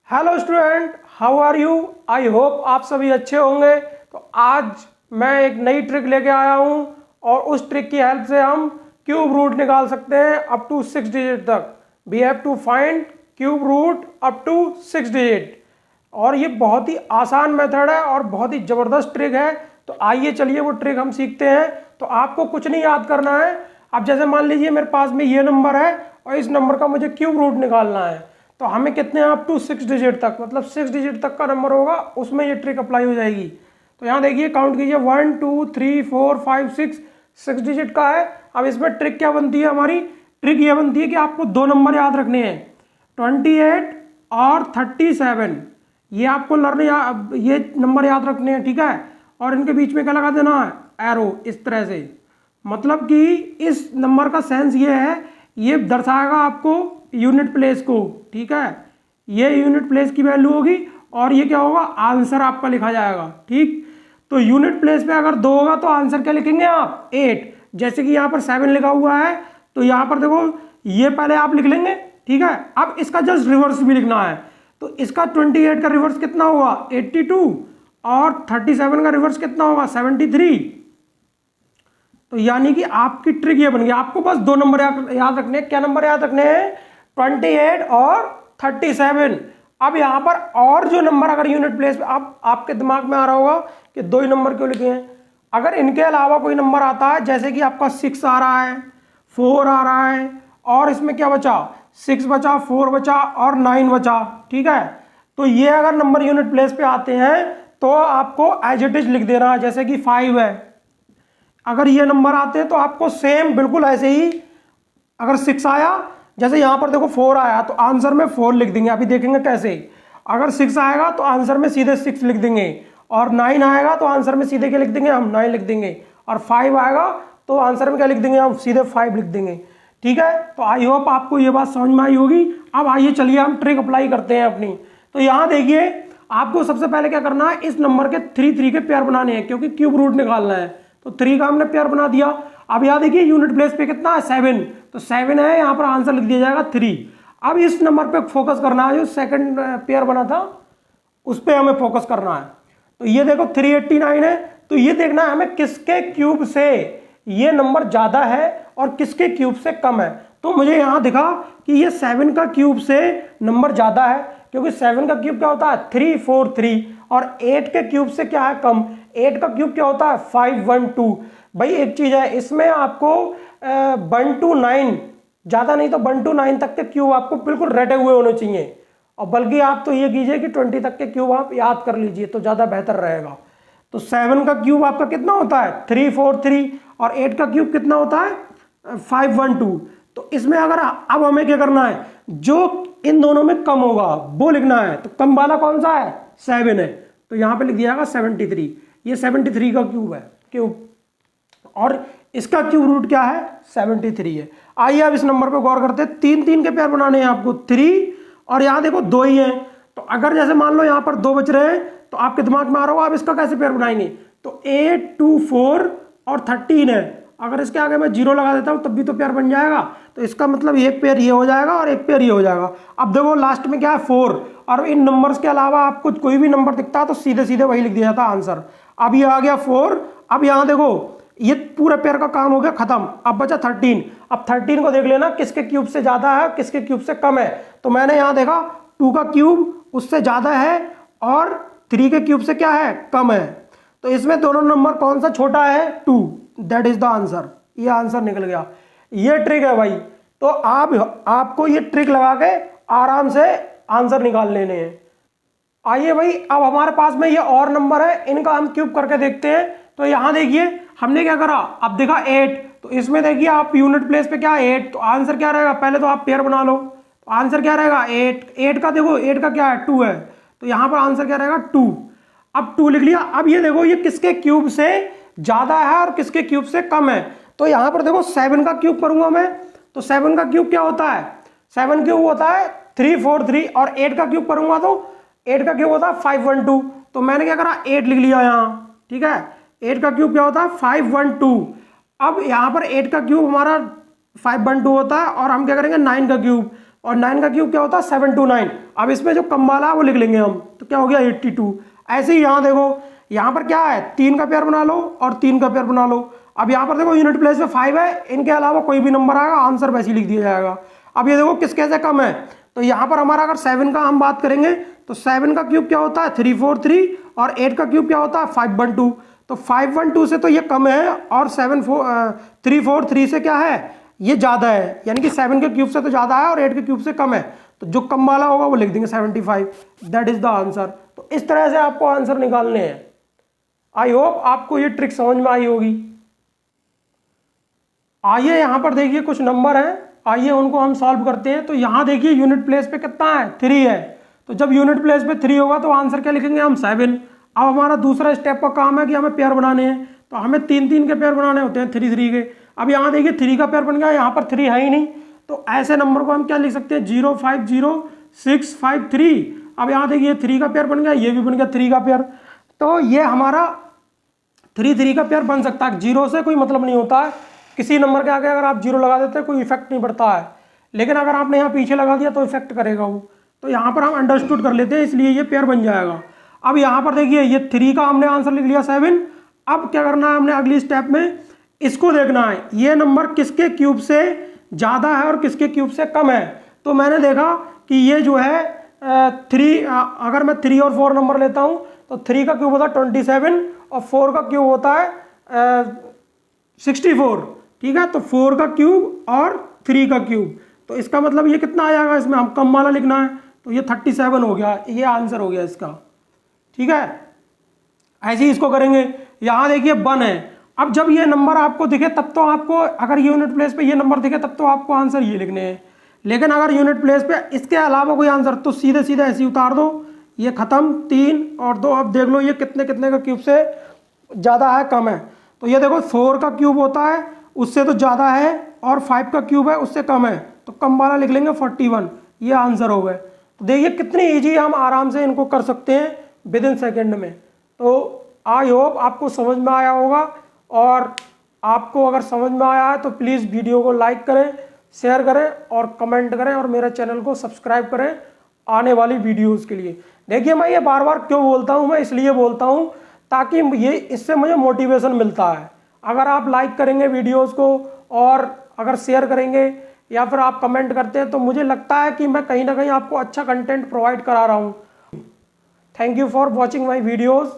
Hello student, how are you. I hope आप सभी अच्छे होंगे। तो आज मैं एक नई ट्रिक लेके आया हूँ और उस ट्रिक की हेल्प से हम क्यूब रूट निकाल सकते हैं अप टू 6 डिजिट तक। We have to find cube root up to 6 digit. और ये बहुत ही आसान मेथड है और बहुत ही ज़बरदस्त ट्रिक है। तो आइए चलिए वो ट्रिक हम सीखते हैं। तो आपको कुछ नहीं याद करना है। अब जैसे मान लीजिए मेरे पास में ये नंबर है और इस नंबर का मुझे क्यूब रूट निकालना है। तो हमें कितने अप टू 6 डिजिट तक, मतलब 6 डिजिट तक का नंबर होगा, उसमें ये ट्रिक अप्लाई हो जाएगी। तो यहाँ देखिए, काउंट कीजिए 1 2 3 4 5 6 डिजिट का है। अब इसमें ट्रिक क्या बनती है हमारी? ट्रिक ये बनती है कि आपको दो नंबर याद रखने हैं, 28 और 37। ये आपको ये नंबर याद रखने हैं, ठीक है। और इनके बीच में क्या लगा देना है? एरो, इस तरह से। मतलब कि इस नंबर का सेंस ये है, ये दर्शाएगा आपको यूनिट प्लेस को, ठीक है। ये यूनिट प्लेस की वैल्यू होगी और ये क्या होगा? आंसर आपका लिखा जाएगा, ठीक। तो यूनिट प्लेस पे अगर 2 होगा तो आंसर क्या लिखेंगे आप? 8। जैसे कि यहाँ पर 7 लिखा हुआ है तो यहाँ पर देखो, ये पहले आप लिख लेंगे, ठीक है। अब इसका जस्ट रिवर्स भी लिखना है। तो इसका 28 का रिवर्स कितना होगा? 82। और 37 का रिवर्स कितना होगा? 73। तो यानी कि आपकी ट्रिक ये बन गई। आपको बस दो नंबर याद रखने हैं। क्या नंबर याद रखने हैं? 28 और 37। अब यहाँ पर और जो नंबर अगर यूनिट प्लेस पे आपके दिमाग में आ रहा होगा कि दो ही नंबर क्यों लिखे हैं। अगर इनके अलावा कोई नंबर आता है, जैसे कि आपका 6 आ रहा है, 4 आ रहा है, और इसमें क्या बचा? 6 बचा, 4 बचा और 9 बचा, ठीक है। तो ये अगर नंबर यूनिट प्लेस पे आते हैं तो आपको एज इट इज लिख देना है। जैसे कि 5 है, अगर ये नंबर आते हैं तो आपको सेम बिल्कुल ऐसे ही, अगर 6 आया, जैसे यहाँ पर देखो 4 आया तो आंसर में 4 लिख देंगे। अभी देखेंगे कैसे। अगर 6 आएगा तो आंसर में सीधे 6 लिख देंगे, और 9 आएगा तो आंसर में सीधे क्या लिख देंगे? हम 9 लिख देंगे। और 5 आएगा तो आंसर में क्या लिख देंगे? हम सीधे 5 लिख देंगे, ठीक है। तो आई होप आपको ये बात समझ में आई होगी। अब आइए चलिए हम ट्रिक अप्लाई करते हैं अपनी। तो यहाँ देखिए, आपको सबसे पहले क्या करना है? इस नंबर के 3 के पेयर बनाने हैं, क्योंकि क्यूब रूट निकालना है। तो 3 का हमने पेयर बना दिया। अब यहाँ देखिए, यूनिट प्लेस पे कितना है? 7। तो 7 है, यहाँ पर आंसर लिख दिया जाएगा 3। अब इस नंबर पे फोकस करना है, जो सेकंड पेयर बना था उस पे हमें फोकस करना है। तो ये देखो 389 है। तो ये देखना है हमें किसके क्यूब से ये नंबर ज्यादा है और किसके क्यूब से कम है। तो मुझे यहाँ दिखा कि ये 7 का क्यूब से नंबर ज्यादा है, क्योंकि 7 का क्यूब क्या होता है? 343। और 8 के क्यूब से क्या है? कम। 8 का क्यूब क्या होता है? 512। भाई एक चीज है, इसमें आपको 1 to 9, ज्यादा नहीं तो 1 to 9 तक के क्यूब आपको बिल्कुल रटे हुए होने चाहिए। और बल्कि आप तो ये कीजिए कि 20 तक के क्यूब आप याद कर लीजिए तो ज्यादा बेहतर रहेगा। तो 7 का क्यूब आपका कितना होता है? 343। और 8 का क्यूब कितना होता है? 512। तो इसमें अगर अब हमें क्या करना है? जो इन दोनों में कम होगा वो लिखना है। तो कम वाला कौन सा है? 7 है। तो यहां पे लिख दिया जाएगा 73। ये 73 का क्यूब है, क्यूब। और इसका क्यूब रूट क्या है? 73 है। आइए अब इस नंबर पे गौर करते हैं। 3 के पेयर बनाने हैं आपको, 3। और यहां देखो 2 ही है। तो अगर जैसे मान लो यहां पर 2 बच रहे हैं तो आपके दिमाग में आ रहा होगा आप इसका कैसे पेयर बनाएंगे। तो 8 2 4 और 13 है। अगर इसके आगे मैं 0 लगा देता हूं तब भी तो पेयर बन जाएगा। तो इसका मतलब एक पेयर ये हो जाएगा और एक पेयर ये हो जाएगा। अब देखो लास्ट में क्या है? 4। और इन नंबर्स के अलावा आपको कोई भी नंबर दिखता है तो सीधे सीधे वही लिख दिया जाता है आंसर। अब ये आ गया 4। अब यहां देखो, ये पूरे पेयर का काम हो गया खत्म। अब बचा 13। अब 13 को देख लेना किसके क्यूब से ज्यादा है, किसके क्यूब से कम है। तो मैंने यहां देखा 2 का क्यूब उससे ज्यादा है और 3 के क्यूब से क्या है? कम है। तो इसमें दोनों नंबर कौन सा छोटा है? 2। That is the answer. ये आंसर निकल गया। ये ट्रिक है भाई। तो आपको ये ट्रिक लगा के आराम से आंसर निकाल लेने हैं। आइए भाई, अब हमारे पास में ये और नंबर है, इनका हम क्यूब करके देखते हैं। तो यहां देखिए हमने क्या करा, अब देखा 8। तो इसमें देखिए आप यूनिट प्लेस पे क्या? 8। तो आंसर क्या रहेगा? पहले तो आप पेयर बना लो। तो आंसर क्या रहेगा? 8। 8 का देखो, 8 का क्या है? 2 है। तो यहां पर आंसर क्या रहेगा? 2। अब 2 लिख लिया। अब ये देखो, ये किसके क्यूब से ज्यादा है और किसके क्यूब से कम है। तो यहां पर देखो 7 का क्यूब करूंगा मैं। तो 7 का क्यूब क्या होता है? 7 क्यूब होता है 343। और 8 का क्यूब करूंगा तो 8 का क्यूब होता है 512। तो मैंने क्या करा? 8 लिख लिया यहां, ठीक है। 8 का क्यूब क्या होता है? 512। अब यहां पर 8 का क्यूब हमारा 512 होता है और हम क्या करेंगे? 9 का क्यूब। और 9 का क्यूब क्या होता है 729। अब इसमें जो कम वाला है वो लिख लेंगे हम, तो क्या हो गया 82। ऐसे ही यहाँ देखो, यहाँ पर क्या है 3 का पेयर बना लो और 3 का पेयर बना लो। अब यहाँ पर देखो यूनिट प्लेस में 5 है, इनके अलावा कोई भी नंबर आएगा आंसर वैसे ही लिख दिया जाएगा। अब ये देखो किसके से कम है, तो यहाँ पर हमारा अगर 7 का हम बात करेंगे तो 7 का क्यूब क्या होता है 343 और 8 का क्यूब क्या होता है 512। तो 512 से तो ये कम है और 343 से क्या है ये ज़्यादा है, यानी कि 7 के क्यूब से तो ज़्यादा है और 8 के क्यूब से कम है, तो जो कम वाला होगा वो लिख देंगे 75। That is the answer. तो इस तरह से आपको आंसर निकालने हैं। आई होप आपको ये ट्रिक समझ में आई होगी। आइए यहाँ पर देखिए कुछ नंबर हैं, आइए उनको हम सॉल्व करते हैं। तो यहाँ देखिए यूनिट प्लेस पे कितना है 3 है, तो जब यूनिट प्लेस पे 3 होगा तो आंसर क्या लिखेंगे हम 7। अब हमारा दूसरा स्टेप का काम है कि हमें पेयर बनाने हैं, तो हमें 3-3 के पेयर बनाने होते हैं 3-3 के। अब यहाँ देखिए 3 का पेयर बन गया, यहाँ पर 3 है ही नहीं, तो ऐसे नंबर को हम क्या लिख सकते हैं 050653। अब यहाँ देखिए 3 का पेयर बन गया, ये भी बन गया 3 का पेयर, तो ये हमारा 3-3 का पेयर बन सकता है। 0 से कोई मतलब नहीं होता है, किसी नंबर के आगे अगर आप 0 लगा देते हैं कोई इफेक्ट नहीं पड़ता है, लेकिन अगर आपने यहाँ पीछे लगा दिया तो इफेक्ट करेगा वो। तो यहाँ पर हम अंडरस्टूड कर लेते हैं, इसलिए ये पेयर बन जाएगा। अब यहाँ पर देखिए ये 3 का हमने आंसर लिख लिया 7। अब क्या करना है हमने अगली स्टेप में, इसको देखना है ये नंबर किसके क्यूब से ज़्यादा है और किसके क्यूब से कम है। तो मैंने देखा कि ये जो है 3, अगर मैं 3 और 4 नंबर लेता हूँ तो 3 का क्यूब होता है 27 और 4 का क्यूब होता है 64। ठीक है, तो 4 का क्यूब और 3 का क्यूब, तो इसका मतलब ये कितना आ जाएगा, इसमें हम कम वाला लिखना है, तो ये 37 हो गया, ये आंसर हो गया इसका। ठीक है, ऐसे ही इसको करेंगे। यहाँ देखिए 1 है, अब जब ये नंबर आपको दिखे तब तो आपको, अगर यूनिट प्लेस पे ये नंबर दिखे तब तो आपको आंसर ये लिखने हैं, लेकिन अगर यूनिट प्लेस पे इसके अलावा कोई आंसर तो सीधे सीधे ऐसे ही उतार दो, ये खत्म 3 और 2। अब देख लो ये कितने कितने का क्यूब से ज़्यादा है कम है, तो ये देखो 4 का क्यूब होता है उससे तो ज़्यादा है और 5 का क्यूब है उससे कम है, तो कम वाला लिख लेंगे 41। ये आंसर हो गए। तो देखिए कितनी ईजी हम आराम से इनको कर सकते हैं विद इन सेकेंड में। तो आई होप आपको समझ में आया होगा, और आपको अगर समझ में आया है तो प्लीज़ वीडियो को लाइक करें, शेयर करें और कमेंट करें और मेरे चैनल को सब्सक्राइब करें आने वाली वीडियोस के लिए। देखिए मैं ये बार बार क्यों बोलता हूँ, मैं इसलिए बोलता हूँ ताकि ये इससे मुझे मोटिवेशन मिलता है। अगर आप लाइक करेंगे वीडियोस को और अगर शेयर करेंगे या फिर आप कमेंट करते हैं तो मुझे लगता है कि मैं कहीं ना कहीं आपको अच्छा कंटेंट प्रोवाइड करा रहा हूँ। Thank you for watching my videos.